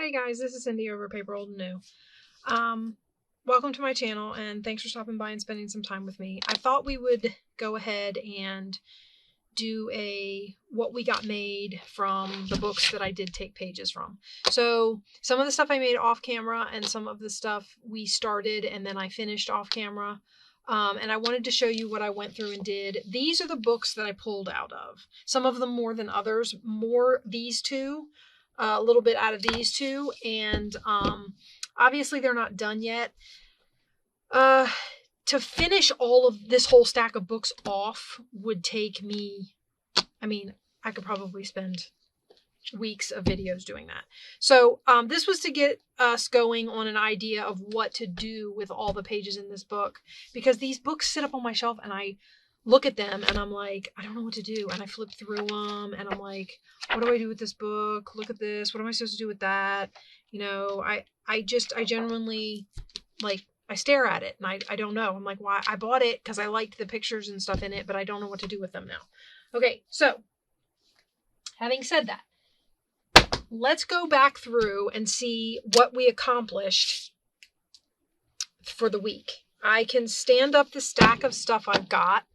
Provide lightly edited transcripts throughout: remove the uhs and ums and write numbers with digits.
Hey guys, this is Cindy over paper.old.new. Welcome to my channel and thanks for stopping by and spending some time with me. I thought we would go ahead and do what we got made from the books that I did take pages from. So some of the stuff I made off camera and some of the stuff we started and then I finished off camera. And I wanted to show you what I went through and did. These are the books that I pulled out of. Some of them more than others. More these two. A little bit out of these two, and obviously they're not done yet. To finish all of this whole stack of books off would take me, I could probably spend weeks of videos doing that. So this was to get us going on an idea of what to do with all the pages in this book, because these books sit up on my shelf and I look at them and I'm like, I don't know what to do. And I flip through them and I'm like, what do I do with this book? Look at this. What am I supposed to do with that? You know, I genuinely, like, I stare at it and I don't know. I'm like, why? I bought it because I liked the pictures and stuff in it, but I don't know what to do with them now. Okay, so having said that, let's go back through and see what we accomplished for the week. I can stand up the stack of stuff I've got.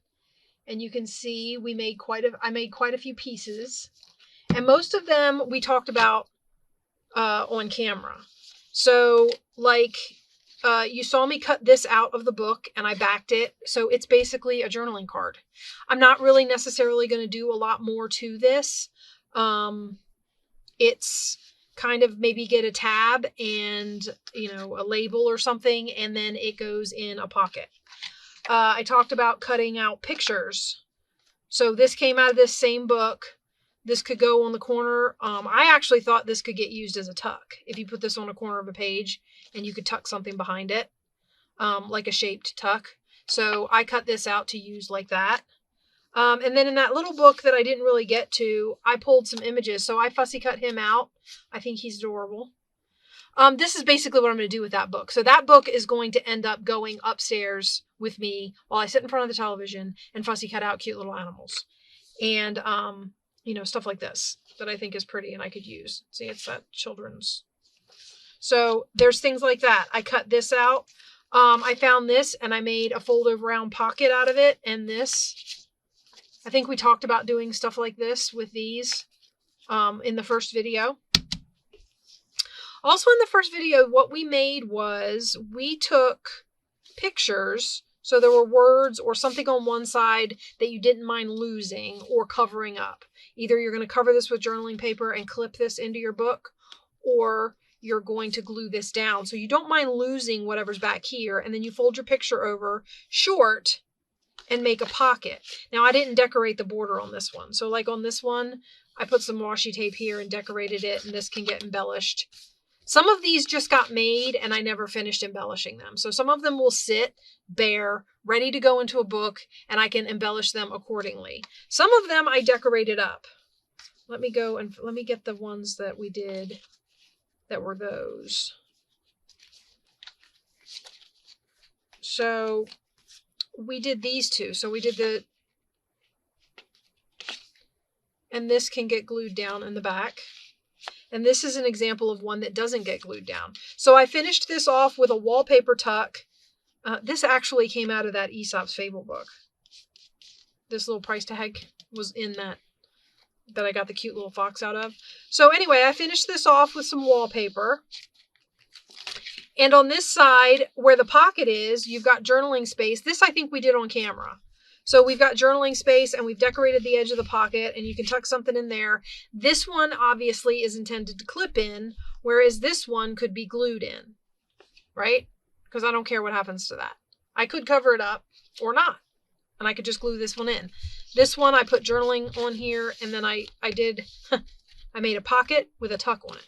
And you can see I made quite a few pieces, and most of them we talked about on camera. So like you saw me cut this out of the book and I backed it. So it's basically a journaling card. I'm not really necessarily going to do a lot more to this. It's kind of maybe get a tab and, a label or something, and then it goes in a pocket. I talked about cutting out pictures. So this came out of this same book. This could go on the corner. I actually thought this could get used as a tuck. If you put this on a corner of a page and you could tuck something behind it, like a shaped tuck. So I cut this out to use like that. And then in that little book that I didn't really get to, I pulled some images. So I fussy cut him out. I think he's adorable. This is basically what I'm going to do with that book. So that book is going to end up going upstairs with me while I sit in front of the television and fussy cut out cute little animals. And, stuff like this that I think is pretty and I could use. See, it's that children's. So there's things like that. I cut this out. I found this and I made a fold over round pocket out of it. And this, I think we talked about doing stuff like this with these in the first video. Also in the first video, what we made was we took pictures. So there were words or something on one side that you didn't mind losing or covering up. Either you're going to cover this with journaling paper and clip this into your book, or you're going to glue this down. So you don't mind losing whatever's back here. And then you fold your picture over short and make a pocket. Now I didn't decorate the border on this one. So like on this one, I put some washi tape here and decorated it, and this can get embellished. Some of these just got made and I never finished embellishing them. So some of them will sit bare, ready to go into a book, and I can embellish them accordingly. Some of them I decorated up. Let me go and let me get the ones that we did that were those. So we did these two. So we did and this can get glued down in the back. And this is an example of one that doesn't get glued down. So I finished this off with a wallpaper tuck. This actually came out of that Aesop's Fable book. This little price tag was in that I got the cute little fox out of. So anyway, I finished this off with some wallpaper. And on this side, where the pocket is, you've got journaling space. This I think we did on camera. So we've got journaling space and we've decorated the edge of the pocket, and you can tuck something in there. This one obviously is intended to clip in, whereas this one could be glued in, right? Because I don't care what happens to that. I could cover it up or not, and I could just glue this one in. This one I put journaling on here, and then I made a pocket with a tuck on it.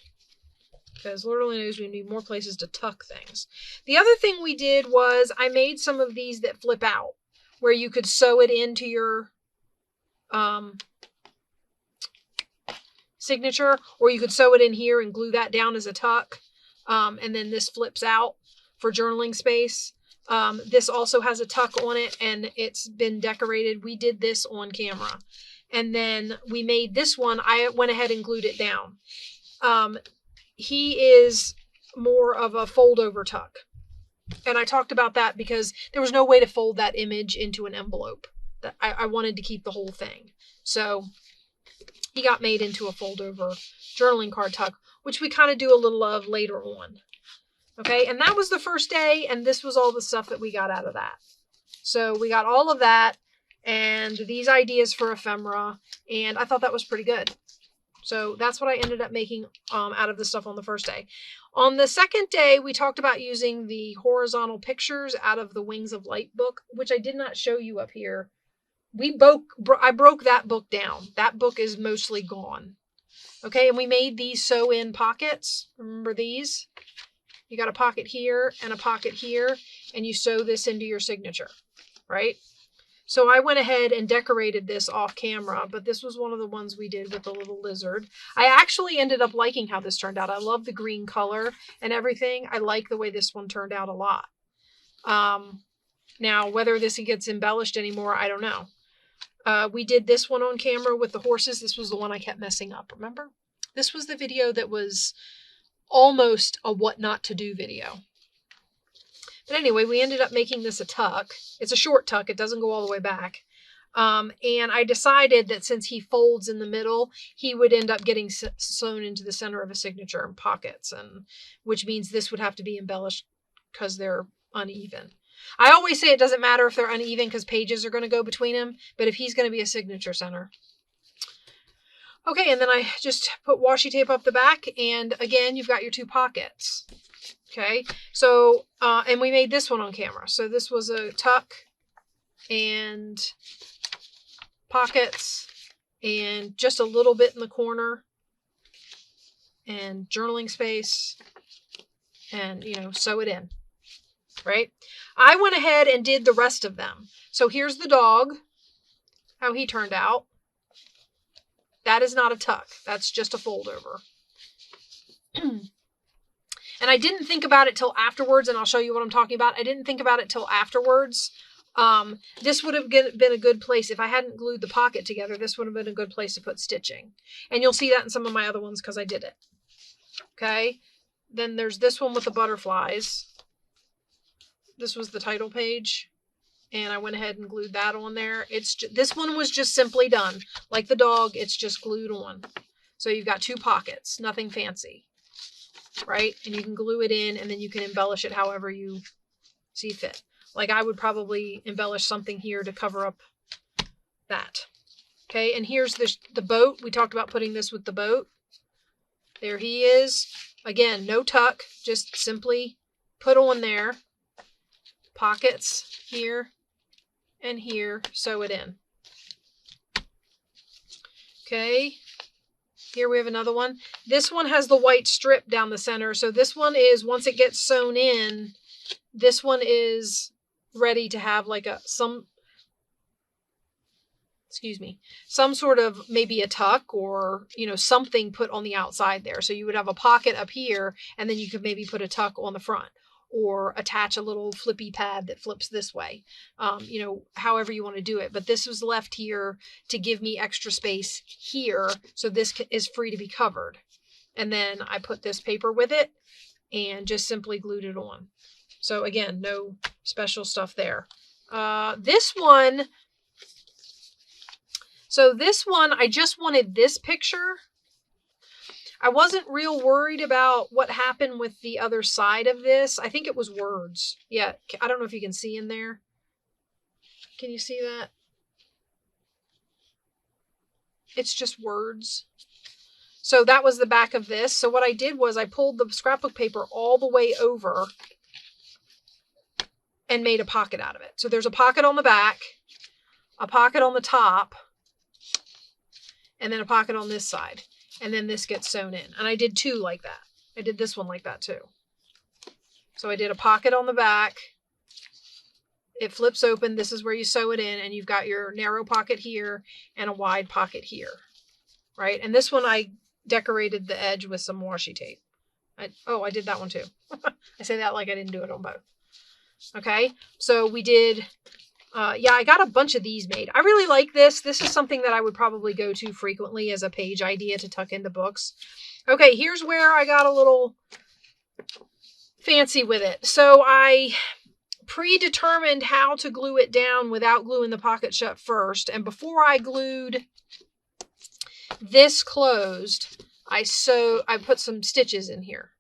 Because Lord only knows we need more places to tuck things. The other thing we did was I made some of these that flip out, where you could sew it into your signature, or you could sew it in here and glue that down as a tuck. And then this flips out for journaling space. This also has a tuck on it and it's been decorated. We did this on camera. And then we made this one. I went ahead and glued it down. he is more of a fold over tuck. And I talked about that because there was no way to fold that image into an envelope. That I wanted to keep the whole thing. So he got made into a fold over journaling card tuck, which we kind of do a little of later on. Okay, and that was the first day, and this was all the stuff that we got out of that. So we got all of that and these ideas for ephemera, and I thought that was pretty good. So that's what I ended up making out of the stuff on the first day. On the second day, we talked about using the horizontal pictures out of the Wings of Light book, which I did not show you up here. I broke that book down. That book is mostly gone. Okay, and we made these sew-in pockets. Remember these? You got a pocket here and a pocket here, and you sew this into your signature, right? So I went ahead and decorated this off camera, but this was one of the ones we did with the little lizard. I actually ended up liking how this turned out. I love the green color and everything. I like the way this one turned out a lot. Now, whether this gets embellished anymore, I don't know. We did this one on camera with the horses. This was the one I kept messing up, remember? This was the video that was almost a what not to do video. But anyway, we ended up making this a tuck. It's a short tuck. It doesn't go all the way back. And I decided that since he folds in the middle, he would end up getting sewn into the center of a signature and pockets, and which means this would have to be embellished because they're uneven. I always say it doesn't matter if they're uneven because pages are going to go between them, but if he's going to be a signature center. Okay, and then I just put washi tape up the back, and again, you've got your two pockets. Okay, so, and we made this one on camera. So this was a tuck and pockets and just a little bit in the corner and journaling space and, you know, sew it in, right? I went ahead and did the rest of them. So here's the dog, how he turned out. That is not a tuck. That's just a fold over. And I didn't think about it till afterwards, and I'll show you what I'm talking about. I didn't think about it till afterwards. This would have been a good place. If I hadn't glued the pocket together, this would have been a good place to put stitching. And you'll see that in some of my other ones because I did it. Okay. Then there's this one with the butterflies. This was the title page. And I went ahead and glued that on there. This one was just simply done. Like the dog, it's just glued on. So you've got two pockets, nothing fancy. Right? And you can glue it in, and then you can embellish it however you see fit. Like I would probably embellish something here to cover up that. Okay, and here's the boat. We talked about putting this with the boat. There he is. Again, no tuck, just simply put on there. Pockets here and here, sew it in. Okay. Here we have another one. This one has the white strip down the center. So this one is, once it gets sewn in, this one is ready to have like some sort of maybe a tuck or, you know, something put on the outside there. So you would have a pocket up here, and then you could maybe put a tuck on the front or attach a little flippy pad that flips this way. You know, however you want to do it. But this was left here to give me extra space here. So this is free to be covered. And then I put this paper with it and just simply glued it on. So again, no special stuff there. This one, I just wanted this picture. I wasn't real worried about what happened with the other side of this. I think it was words. Yeah, I don't know if you can see in there. Can you see that? It's just words. So that was the back of this. So what I did was I pulled the scrapbook paper all the way over and made a pocket out of it. So there's a pocket on the back, a pocket on the top, and then a pocket on this side. And then this gets sewn in. And I did two like that. I did this one like that too. So I did a pocket on the back. It flips open. This is where you sew it in. And you've got your narrow pocket here and a wide pocket here. Right? And this one I decorated the edge with some washi tape. I did that one too. I say that like I didn't do it on both. Okay? So we did Yeah, I got a bunch of these made. I really like this. This is something that I would probably go to frequently as a page idea to tuck into books. Okay, here's where I got a little fancy with it. So I predetermined how to glue it down without gluing the pocket shut first. And before I glued this closed, I put some stitches in here.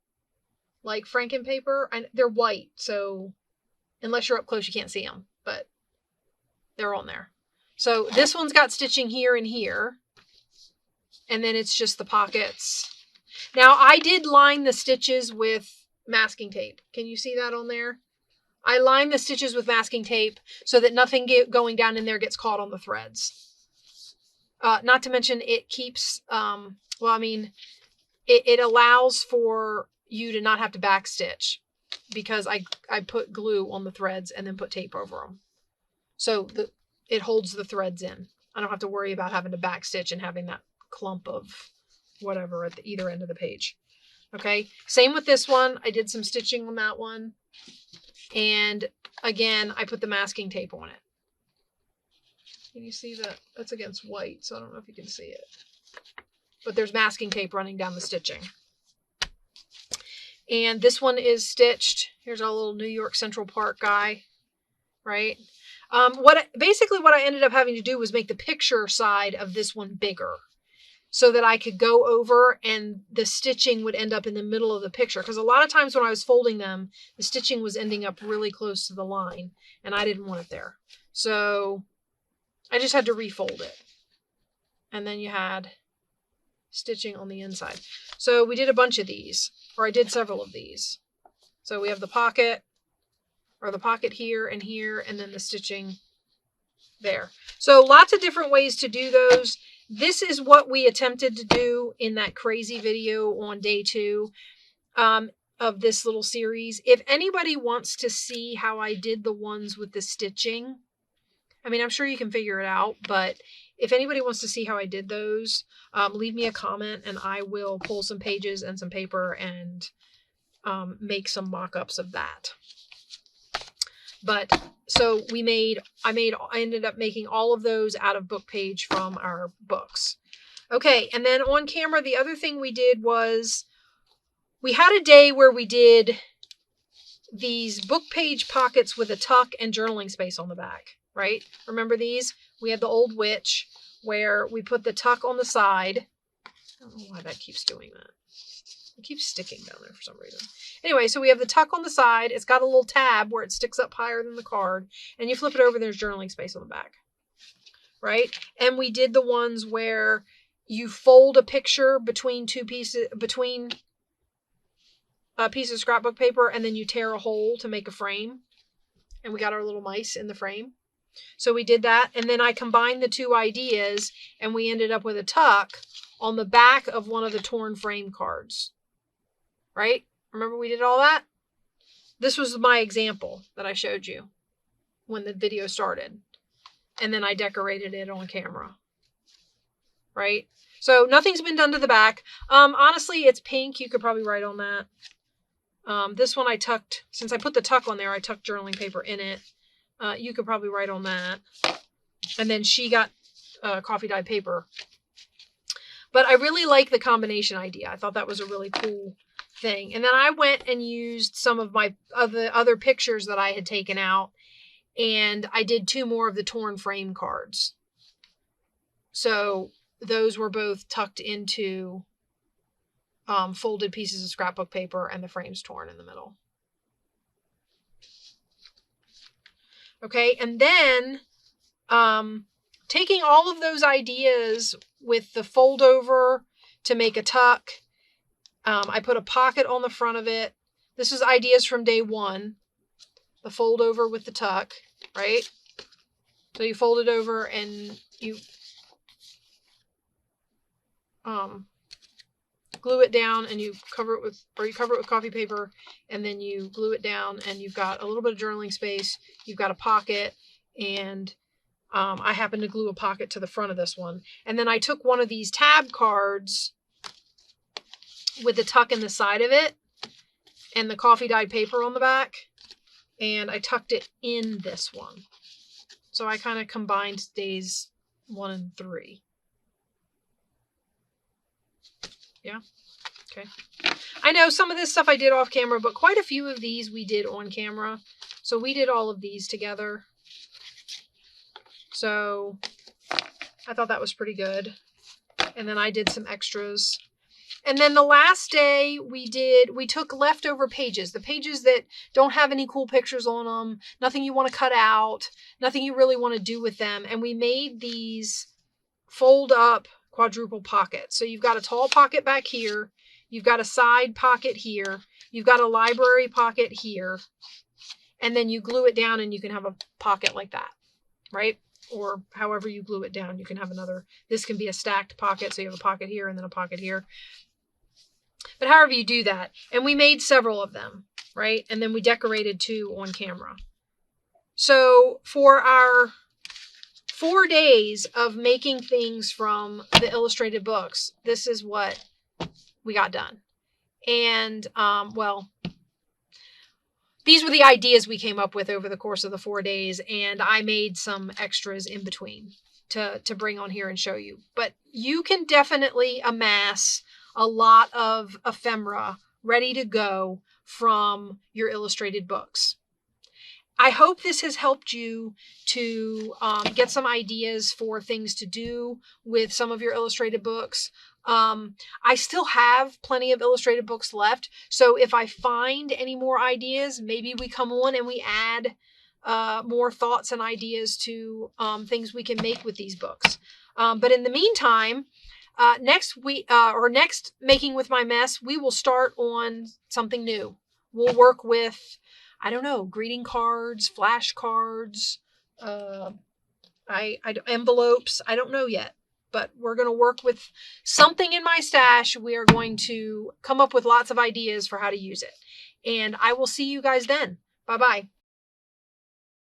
Like Franken paper. And they're white, so unless you're up close, you can't see them. But they're on there. So this one's got stitching here and here. And then it's just the pockets. Now, I did line the stitches with masking tape. Can you see that on there? I lined the stitches with masking tape so that nothing going down in there gets caught on the threads. Not to mention it keeps, it allows for you to not have to backstitch because I put glue on the threads and then put tape over them. So it holds the threads in. I don't have to worry about having to backstitch and having that clump of whatever at either end of the page. Okay, same with this one. I did some stitching on that one. And again, I put the masking tape on it. Can you see that? That's against white, so I don't know if you can see it. But there's masking tape running down the stitching. And this one is stitched. Here's our little New York Central Park guy, right? Basically what I ended up having to do was make the picture side of this one bigger so that I could go over and the stitching would end up in the middle of the picture. Because a lot of times when I was folding them, the stitching was ending up really close to the line and I didn't want it there. So I just had to refold it. And then you had stitching on the inside. So we did a bunch of these, or I did several of these. So we have the pocket, or the pocket here, and then the stitching there. So lots of different ways to do those. This is what we attempted to do in that crazy video on day 2 of this little series. If anybody wants to see how I did the ones with the stitching, I mean, I'm sure you can figure it out, but if anybody wants to see how I did those, leave me a comment and I will pull some pages and some paper and make some mock-ups of that. But so I ended up making all of those out of book page from our books. Okay, and then on camera, the other thing we did was we had a day where we did these book page pockets with a tuck and journaling space on the back, right? Remember these? We had the old witch where we put the tuck on the side. I don't know why that keeps doing that. It keeps sticking down there for some reason. Anyway, so we have the tuck on the side. It's got a little tab where it sticks up higher than the card. And you flip it over, there's journaling space on the back. Right? And we did the ones where you fold a picture between a piece of scrapbook paper and then you tear a hole to make a frame. And we got our little mice in the frame. So we did that. And then I combined the two ideas and we ended up with a tuck on the back of one of the torn frame cards. Right? Remember we did all that? This was my example that I showed you when the video started. And then I decorated it on camera. Right? So nothing's been done to the back. Honestly, it's pink. You could probably write on that. This one I tucked, since I put the tuck on there, I tucked journaling paper in it. You could probably write on that. And then she got coffee dyed paper. But I really like the combination idea. I thought that was a really cool thing. And then I went and used some of my other pictures that I had taken out. And I did 2 more of the torn frame cards. So those were both tucked into folded pieces of scrapbook paper and the frames torn in the middle. Okay, and then taking all of those ideas with the fold over to make a tuck, I put a pocket on the front of it. This is ideas from day 1, the fold over with the tuck, right? So you fold it over and you glue it down and you cover it with coffee paper and then you glue it down and you've got a little bit of journaling space. You've got a pocket and I happen to glue a pocket to the front of this one. And then I took one of these tab cards with the tuck in the side of it and the coffee dyed paper on the back and I tucked it in this one. So I kind of combined days 1 and 3. Yeah. Okay. I know some of this stuff I did off camera, but quite a few of these we did on camera. So we did all of these together. So I thought that was pretty good. And then I did some extras. And then the last day we took leftover pages, the pages that don't have any cool pictures on them, nothing you want to cut out, nothing you really want to do with them. And we made these fold up quadruple pockets. So you've got a tall pocket back here. You've got a side pocket here. You've got a library pocket here. And then you glue it down and you can have a pocket like that, right? Or however you glue it down, you can have another. This can be a stacked pocket. So you have a pocket here and then a pocket here. But however you do that. And we made several of them, right? And then we decorated 2 on camera. So for our 4 days of making things from the illustrated books, this is what we got done. And, well, these were the ideas we came up with over the course of the 4 days, and I made some extras in between to bring on here and show you. But you can definitely amass a lot of ephemera ready to go from your illustrated books. I hope this has helped you to get some ideas for things to do with some of your illustrated books. I still have plenty of illustrated books left. So if I find any more ideas, maybe we come on and we add more thoughts and ideas to things we can make with these books. But in the meantime, next week or next Making with My Mess, we will start on something new. We'll work with, I don't know, greeting cards, flashcards, envelopes. I don't know yet, but we're going to work with something in my stash. We are going to come up with lots of ideas for how to use it. And I will see you guys then. Bye-bye.